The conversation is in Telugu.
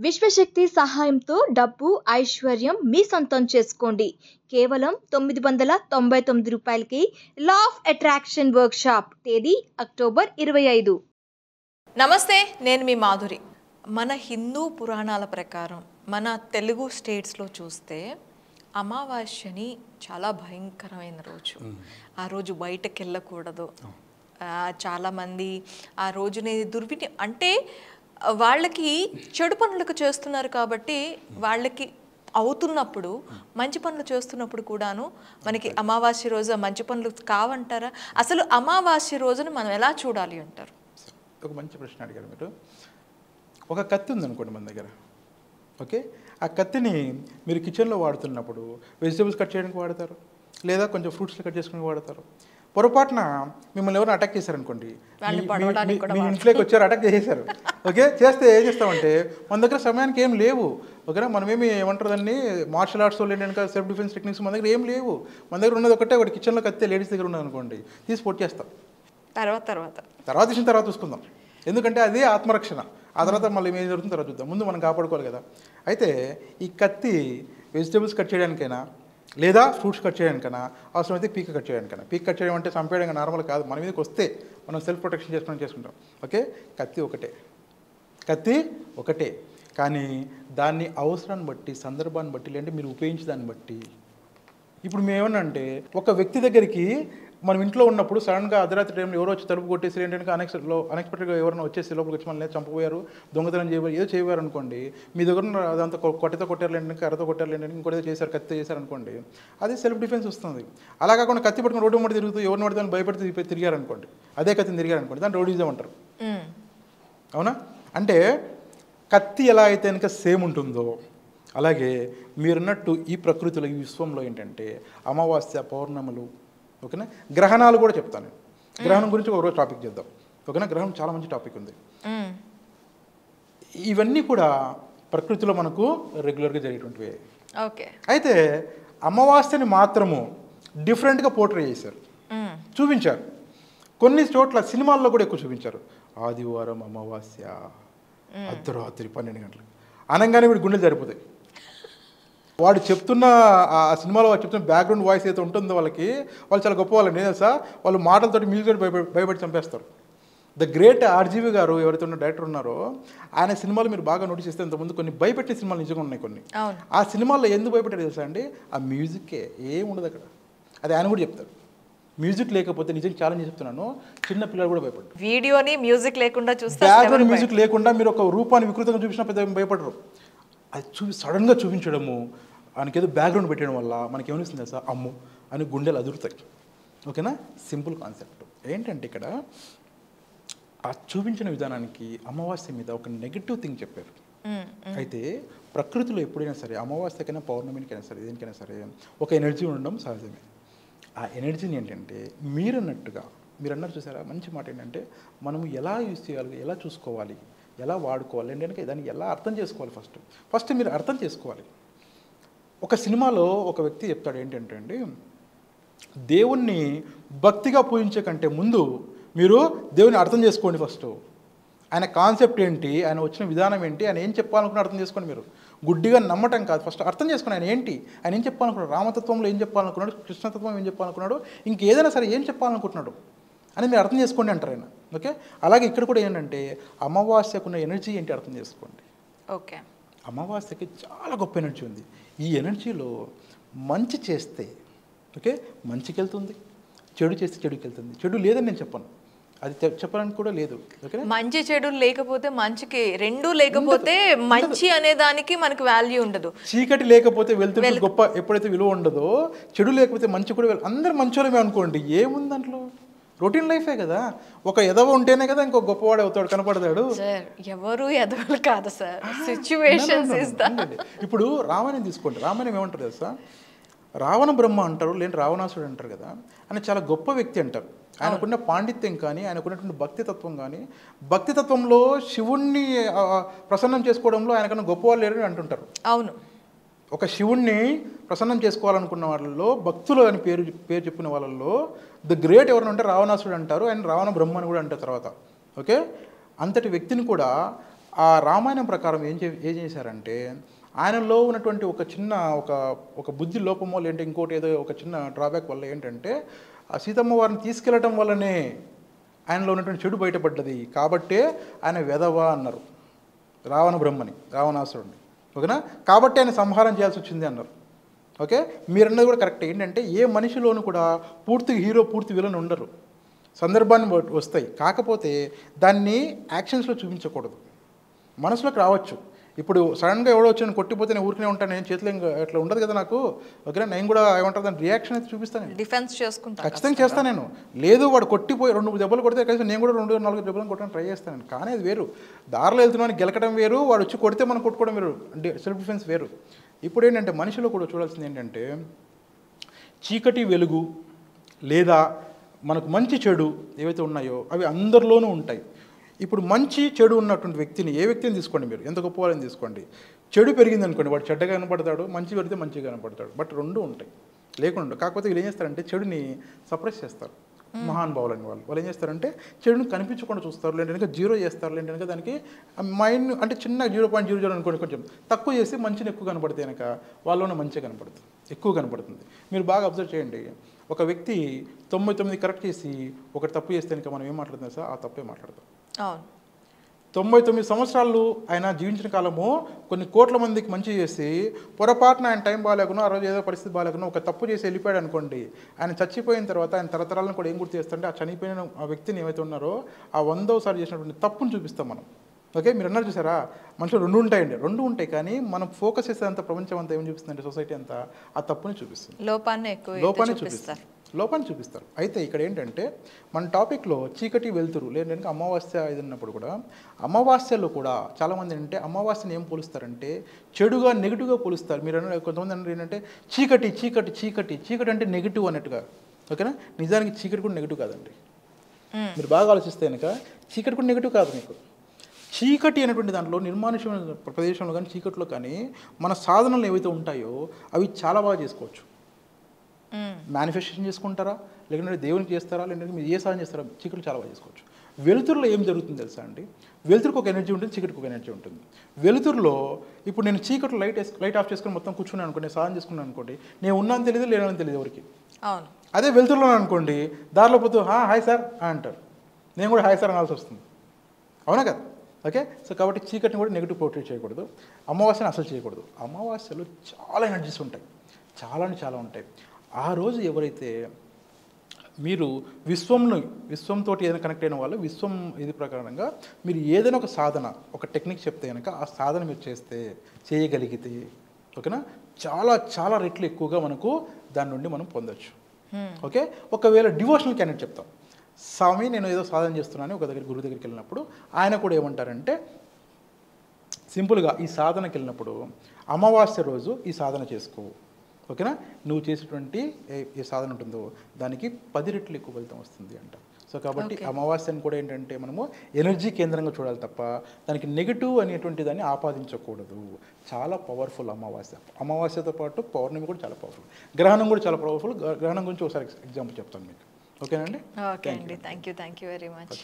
విశ్వశక్తి సహాయంతో డబ్బు, ఐశ్వర్యం మీ సొంతం చేసుకోండి. కేవలం 999 రూపాయలకి లా ఆఫ్ అట్రాక్షన్ వర్క్షాప్. తేదీ అక్టోబర్ 25. నమస్తే, నేను మీ మాధురి. మన హిందూ పురాణాల ప్రకారం మన తెలుగు స్టేట్స్లో చూస్తే అమావాస్యని చాలా భయంకరమైన రోజు. ఆ రోజు బయటకు వెళ్ళకూడదు. చాలామంది ఆ రోజుని అంటే వాళ్ళకి చెడు పనులకు చేస్తున్నారు కాబట్టి వాళ్ళకి అవుతున్నప్పుడు మంచి పనులు చేస్తున్నప్పుడు కూడాను మనకి అమావాస్య రోజు మంచి పనులు కావంటారా? అసలు అమావాస్య రోజున మనం ఎలా చూడాలి అంటారు? ఒక మంచి ప్రశ్న అడిగారు మీరు. ఒక కత్తి ఉందనుకోండి మన దగ్గర, ఓకే? ఆ కత్తిని మీరు కిచెన్లో వాడుతున్నప్పుడు వెజిటేబుల్స్ కట్ చేయడానికి వాడతారు, లేదా కొంచెం ఫ్రూట్స్ కట్ చేసుకోవడానికి వాడతారు. పొరపాటున మిమ్మల్ని ఎవరైనా అటాక్ చేశారనుకోండి, మీ ఇంట్లోకి వచ్చారు, అటాక్ చేసేసారు, ఓకే? చేస్తే ఏం చేస్తామంటే మన దగ్గర సమయానికి ఏం లేవు, ఓకేనా? మనమేమి ఏమంటారు దాన్ని మార్షల్ ఆర్ట్స్ లేని సెల్ఫ్ డిఫెన్స్ టెక్నిక్స్ మన దగ్గర ఏం లేవు. మన దగ్గర ఉన్నది ఒకటి కిచెన్లో కత్తి లేడీస్ దగ్గర ఉన్నది అనుకోండి, తీసి పొట్ చేస్తాం. తర్వాత తీసిన తర్వాత చూసుకుందాం, ఎందుకంటే అది ఆత్మరక్షణ. ఆ తర్వాత మళ్ళీ ఏం జరుగుతుందో తర్వాత చూద్దాం, ముందు మనం కాపాడుకోవాలి కదా. అయితే ఈ కత్తి వెజిటేబుల్స్ కట్ చేయడానికైనా లేదా ఫ్రూట్స్ కట్ చేయడానికైనా, అవసరమైతే పీక్ కట్ చేయడానికైనా. పీక్ కట్ చేయడం అంటే చంపేయడం నార్మల్ కాదు, మన మీదకి వస్తే మనం సెల్ఫ్ ప్రొటెక్షన్ చేసుకుంటాం, ఓకే? కత్తి ఒకటే కానీ దాన్ని అవసరాన్ని బట్టి, సందర్భాన్ని బట్టి, లేదంటే మీరు ఉపయోగించే దాన్ని బట్టి. ఇప్పుడు మేమేమన్నా అంటే ఒక వ్యక్తి దగ్గరికి మనం ఇంట్లో ఉన్నప్పుడు సడన్గా అర్ధరాత్రి టైంలో ఎవరో వచ్చి తలుపు కొట్టేసి ఏంటంటే అన్ఎక్స్పెక్టెడ్గా ఎవరైనా వచ్చేసి లోపలికి వచ్చి మనల్ని చంపబోయారు, దొంగతనం చేయబోయారు, ఏదో చేయబోయారు అనుకోండి. మీ దగ్గర అదంతా కొట్టతో కొట్టారు లేంటే, కర్రతో కొట్టారు లేంటే, ఇంకోటి ఏదో చేశారు, కత్తి చేశారు అనుకోండి, అది సెల్ఫ్ డిఫెన్స్ వస్తుంది. అలా కాకుండా కత్తి పట్టుకుని రోడ్డు మట్టి తిరుగుతూ ఎవరిని పడితే భయపడితే తిరిగారనుకోండి, అదే కత్తిని తిరిగారనుకోండి, దాన్ని రౌడీజం అంటారు. అవునా? అంటే కత్తి ఎలా అయితే కనుక సేమ్ ఉంటుందో అలాగే మీరున్నట్టు ఈ ప్రకృతిలో, ఈ విశ్వంలో ఏంటంటే అమావాస్య, పౌర్ణములు, ఓకేనా? గ్రహణాలు కూడా చెప్తాను. గ్రహణం గురించి ఒక రోజు టాపిక్ చేద్దాం, ఓకేనా? గ్రహణం చాలా మంచి టాపిక్ ఉంది. ఇవన్నీ కూడా ప్రకృతిలో మనకు రెగ్యులర్గా జరిగేటువంటివి. ఓకే. అయితే అమావాస్యని మాత్రము డిఫరెంట్గా పోర్ట్రే చేశారు, చూపించారు. కొన్ని చోట్ల సినిమాల్లో కూడా ఎక్కువ చూపించారు. ఆదివారం అమావాస్య అర్ధరాత్రి 12 గంటలకు అనగానే వీడి గుండెలు సరిపోతాయి. వాడు చెప్తున్న ఆ సినిమాలో వాడు చెప్తున్న బ్యాక్గ్రౌండ్ వాయిస్ అయితే ఉంటుందో వాళ్ళు చాలా గొప్ప వాళ్ళండి. తెలుసా? వాళ్ళు మాటలతోటి మ్యూజిక్ భయపడి చంపేస్తారు. ద గ్రేట్ ఆర్జీవి గారు ఎవరైతే ఉన్న డైరెక్టర్ ఉన్నారో, ఆయన సినిమాలు మీరు బాగా నోటీస్ చేస్తే ఇంతకుముందు కొన్ని భయపెట్టే సినిమాలు నిజంగా ఉన్నాయి కొన్ని. ఆ సినిమాల్లో ఎందుకు భయపెట్టారు తెలుసా అండి? ఆ మ్యూజిక్కే, ఏం ఉండదు అక్కడ. అది ఆయన కూడా చెప్తారు. మ్యూజిక్ లేకపోతే, నిజంగా ఛాలెంజ్ చెప్తున్నాను, చిన్న పిల్లలు కూడా భయపడరు. వీడియోని మ్యూజిక్ లేకుండా చూస్తారు, బ్యాక్గ్రౌండ్ మ్యూజిక్ లేకుండా మీరు ఒక రూపాన్ని వికృతంగా చూపించినా పెద్ద భయపడరు. అది సడన్గా చూపించడము, ఆయనకి ఏదో బ్యాక్గ్రౌండ్ పెట్టడం వల్ల మనకి ఏమనిస్తుంది తెలుసా? అమ్ము అని గుండెలు అదురుతాయి, ఓకేనా? సింపుల్ కాన్సెప్ట్ ఏంటంటే ఇక్కడ ఆ చూపించిన విధానానికి అమావాస్య మీద ఒక నెగిటివ్ థింగ్ చెప్పారు. అయితే ప్రకృతిలో ఎప్పుడైనా సరే, అమావాస్యకైనా పౌర్ణమికైనా సరే, దేనికైనా సరే ఒక ఎనర్జీ ఉండడం సహజమే. ఆ ఎనర్జీని ఏంటంటే మీరు అన్నారు చూసారా, మంచి మాట ఏంటంటే మనం ఎలా యూజ్ చేయాలి, ఎలా చూసుకోవాలి, ఎలా వాడుకోవాలి ఏంటంటే దాన్ని ఎలా అర్థం చేసుకోవాలి. ఫస్ట్ మీరు అర్థం చేసుకోవాలి. ఒక సినిమాలో ఒక వ్యక్తి చెప్తాడు ఏంటంటే అండి, దేవుణ్ణి భక్తిగా పూజించే కంటే ముందు మీరు దేవుని అర్థం చేసుకోండి. ఫస్ట్ ఆయన కాన్సెప్ట్ ఏంటి, ఆయన వచ్చిన విధానం ఏంటి, ఆయన ఏం చెప్పాలనుకున్నా అర్థం చేసుకోండి. మీరు గుడ్డిగా నమ్మటం కాదు, ఫస్ట్ అర్థం చేసుకోండి. ఆయన ఏంటి, ఆయన ఏం చెప్పాలనుకున్నాడు, రామతత్వంలో ఏం చెప్పాలనుకున్నాడు, కృష్ణతత్వం ఏం చెప్పాలనుకున్నాడు, ఇంకేదైనా సరే ఏం చెప్పాలనుకుంటున్నాడు అని మీరు అర్థం చేసుకోండి అంటారు ఆయన, ఓకే? అలాగే ఇక్కడ కూడా ఏంటంటే అమావాస్యకున్న ఎనర్జీ ఏంటి అర్థం చేసుకోండి. ఓకే. అమావాస్యకి చాలా గొప్ప ఎనర్జీ ఉంది. ఈ ఎనర్జీలో మంచి చేస్తే, ఓకే, మంచికి వెళ్తుంది, చెడు చేస్తే చెడుకి వెళ్తుంది. చెడు లేదని నేను చెప్పను, అది చెప్పడానికి కూడా లేదు, ఓకే? మంచి చెడు లేకపోతే మంచికి, రెండు లేకపోతే మంచి అనే దానికి మనకు వాల్యూ ఉండదు. చీకటి లేకపోతే వెళ్తుంది గొప్ప ఎప్పుడైతే విలువ ఉండదో, చెడు లేకపోతే మంచి కూడా అందరు మంచోళ్ళమే అనుకోండి, ఏముంది దాంట్లో? రొటీన్ లైఫే కదా. ఒక ఎదవ ఉంటేనే కదా ఇంకో గొప్పవాడు అవుతాడు, కనపడతాడు. ఎవరు ఎదవలు కాదు సార్, సిచ్యువేషన్స్. ఇప్పుడు రామాయణం తీసుకోండి. రామాయణం ఏమంటారు తెలుసా? రావణ బ్రహ్మ అంటారు, లేదంటే రావణాసుడు అంటారు కదా. ఆయన చాలా గొప్ప వ్యక్తి అంటారు. ఆయనకున్న పాండిత్యం కానీ, ఆయనకున్నటువంటి భక్తితత్వం కానీ, భక్తితత్వంలో శివుణ్ణి ప్రసన్నం చేసుకోవడంలో ఆయనకన్నా గొప్పవాళ్ళు లేరని అంటుంటారు. అవును. ఒక శివుణ్ణి ప్రసన్నం చేసుకోవాలనుకున్న వాళ్ళల్లో, భక్తులు అని పేరు చెప్పిన వాళ్ళల్లో ద గ్రేట్ ఎవరైనా ఉంటే రావణాసుడు అంటారు. ఆయన రావణ బ్రహ్మ అని కూడా అంటారు తర్వాత, ఓకే? అంతటి వ్యక్తిని కూడా ఆ రామాయణం ప్రకారం ఏం చేశారంటే ఆయనలో ఉన్నటువంటి ఒక చిన్న ఒక బుద్ధి లోపమో లేదంటే ఇంకోటి ఏదో ఒక చిన్న డ్రాబ్యాక్ వల్ల ఏంటంటే ఆ సీతమ్మ వారిని తీసుకెళ్ళటం వల్లనే ఆయనలో ఉన్నటువంటి చెడు బయటపడ్డది, కాబట్టే ఆయన వెధవ అన్నారు రావణ బ్రహ్మని, రావణాసురుడిని. ఓకేనా? కాబట్టి ఆయన సంహారం చేయాల్సి వచ్చింది అన్నారు. ఓకే, మీరన్నది కూడా కరెక్ట్. ఏంటంటే ఏ మనిషిలోనూ కూడా పూర్తిగా హీరో పూర్తి విలన్ ఉండరు, సందర్భాన్ని వస్తాయి. కాకపోతే దాన్ని యాక్షన్స్లో చూపించకూడదు, మనసులోకి రావచ్చు. ఇప్పుడు సడన్గా ఎవడో వచ్చి నేను కొట్టిపోతే నేను ఊరికనే ఉంటాను, నేను చేతిలో ఇంకా అట్లా ఉండదు కదా నాకు. ఓకేనా? నేను కూడా ఏమంటారు దాని రియాక్షన్ అయితే చూపిస్తాను, డిఫెన్స్ చేసుకుంటాను, ఖచ్చితంగా చేస్తాను నేను. లేదు వాడు కొట్టిపోయి 2 దెబ్బలు కొడితే కలిసి నేను కూడా 2-4 దెబ్బలు కొట్టడానికి ట్రై చేస్తాను. కానీ అది వేరు, దారిలో వెళ్తున్నాను గెలకడం వేరు, వాడు వచ్చి కొడితే మనం కొట్టుకోవడం వేరు, అంటే సెల్ఫ్ డిఫెన్స్ వేరు. ఇప్పుడు ఏంటంటే మనిషిలో కూడా చూడాల్సింది ఏంటంటే చీకటి వెలుగు లేదా మనకు మంచి చెడు ఏవైతే ఉన్నాయో అవి అందరిలోనూ ఉంటాయి. ఇప్పుడు మంచి చెడు ఉన్నటువంటి వ్యక్తిని, ఏ వ్యక్తిని తీసుకోండి మీరు, ఎంత గొప్ప వాళ్ళని తీసుకోండి, చెడు పెరిగింది అనుకోండి వాడు చెడ్డగా కనపడతాడు, మంచి పెరిగితే మంచిగా కనపడతాడు. బట్ రెండు ఉంటాయి, లేకుండా. కాకపోతే వీళ్ళు ఏం చేస్తారంటే చెడుని సప్రెస్ చేస్తారు. మహానుభావులని వాళ్ళు ఏం చేస్తారంటే చెడుని కనిపించకుండా చూస్తారు, లేదంటే జీరో చేస్తారు, లేదంటే దానికి మైండ్ అంటే చిన్న 0.00 అనుకోండి, కొంచెం తక్కువ చేసి మంచిని ఎక్కువ కనపడితే కనుక వాళ్ళలోనే మంచిగా కనపడుతుంది, ఎక్కువ కనపడుతుంది. మీరు బాగా అబ్జర్వ్ చేయండి, ఒక వ్యక్తి 99 కరెక్ట్ చేసి ఒకటి తప్పు చేస్తే కనుక మనం ఏం మాట్లాడుతున్నాం సార్, ఆ తప్పే మాట్లాడతాం. 99 సంవత్సరాలు ఆయన జీవించిన కాలము కొన్ని కోట్ల మందికి మంచి చేసి పొరపాటున ఆయన టైం బాగాలేకున్నా, ఆ రోజు ఏదో పరిస్థితి బాగాలేకున్నా ఒక తప్పు చేసి వెళ్ళిపోయాడు అనుకోండి, ఆయన చచ్చిపోయిన తర్వాత ఆయన తరతరాలను కూడా ఏం గుర్తు చేస్తుంటే ఆ చనిపోయిన ఆ వ్యక్తిని ఏమైతే ఉన్నారో ఆ 100వ చేసినటువంటి తప్పును చూపిస్తాం మనం. ఓకే, మీరు అన్నారు చూసారా, మనుషులు రెండు ఉంటాయండి, రెండు ఉంటాయి. కానీ మనం ఫోకస్ చేసేంత ప్రపంచం అంతా ఏం చూపిస్తుందంటే సొసైటీ అంతా ఆ తప్పుని చూపిస్తుంది, లోపాన్ని చూపిస్తారు. అయితే ఇక్కడ ఏంటంటే మన టాపిక్లో చీకటి వెలుతురు లేదంటే అమావాస్య ఇది ఉన్నప్పుడు కూడా అమావాస్యలో కూడా చాలామంది ఏంటంటే అమావాస్యని ఏం పోలుస్తారంటే చెడుగా నెగిటివ్గా పోలుస్తారు. మీరు కొంతమంది అన్నారు ఏంటంటే చీకటి చీకటి చీకటి చీకటి అంటే నెగిటివ్ అన్నట్టుగా. ఓకేనా? నిజానికి చీకటి కూడా నెగిటివ్ కాదండి. మీరు బాగా ఆలోచిస్తే కనుక చీకటి కూడా నెగిటివ్ కాదు. మీకు చీకటి అనేటువంటి దాంట్లో నిర్మానుష్యమైన ప్రదేశంలో కానీ చీకటిలో కానీ మన సాధనలు ఏవైతే ఉంటాయో అవి చాలా బాగా చేసుకోవచ్చు. మేనిఫెస్టేషన్ చేసుకుంటారా, లేకుంటే దేవునికి చేస్తారా, లేదంటే మీరు ఏ సాధన చేస్తారా, చీకటి చాలా బాగా చేసుకోవచ్చు. వెలుతురులో ఏం జరుగుతుంది తెలుసా అండి, వెలుతురుకు ఒక ఎనర్జీ ఉంటుంది, చీకటికి ఒక ఎనర్జీ ఉంటుంది. వెలుతురులో ఇప్పుడు నేను చీకట్లో లైట్ ఆఫ్ చేసుకుని మొత్తం కూర్చున్నాను అనుకోండి, సాధన చేసుకున్నాను అనుకోండి, నేను ఉన్నాను తెలియదు, లేనని తెలియదు ఎవరికి. అదే వెలుతురులో అనుకోండి, దారిలో పోతూ హాయ్ సార్ అంటారు, నేను కూడా హాయ్ సార్ అనాల్సి వస్తుంది. అవునా కదా? ఓకే, సో కాబట్టి చీకటిని కూడా నెగిటివ్ పోర్ట్రేట్ చేయకూడదు, అమావాస్యను అసలు చేయకూడదు. అమావాస్యలో చాలా ఎనర్జీస్ ఉంటాయి, చాలా ఉంటాయి. ఆ రోజు ఎవరైతే మీరు విశ్వంతో ఏదైనా కనెక్ట్ అయిన వాళ్ళు విశ్వం ఇది ప్రకారంగా మీరు ఏదైనా ఒక సాధన ఒక టెక్నిక్ చెప్తే కనుక ఆ సాధన మీరు చేయగలిగితే ఓకేనా చాలా రెట్లు ఎక్కువగా మనకు దాని నుండి మనం పొందొచ్చు. ఓకే, ఒకవేళ డివోషనల్ క్యాండిడేట్ చెప్తాం, స్వామి నేను ఏదో సాధన చేస్తున్నాను ఒక గురువు దగ్గరికి వెళ్ళినప్పుడు ఆయన కూడా ఏమంటారంటే సింపుల్గా ఈ సాధనకి వెళ్ళినప్పుడు అమావాస్య రోజు ఈ సాధన చేసుకో. ఓకేనా, నువ్వు చేసేటువంటి ఏ సాధన ఉంటుందో దానికి 10 రెట్లు ఎక్కువ ఫలితం వస్తుంది అంట. సో కాబట్టి అమావాస్యను కూడా ఏంటంటే మనము ఎనర్జీ కేంద్రంగా చూడాలి తప్ప దానికి నెగిటివ్ అనేటువంటి దాన్ని ఆపాదించకూడదు. చాలా పవర్ఫుల్ అమావాస్యతో పాటు పౌర్ణమి కూడా చాలా పవర్ఫుల్, గ్రహణం కూడా చాలా పవర్ఫుల్. గ్రహణం గురించి ఒకసారి ఎగ్జాంపుల్ చెప్తాను మీకు. ఓకేనండి? ఓకే అండి, థ్యాంక్ యూ వెరీ మచ్.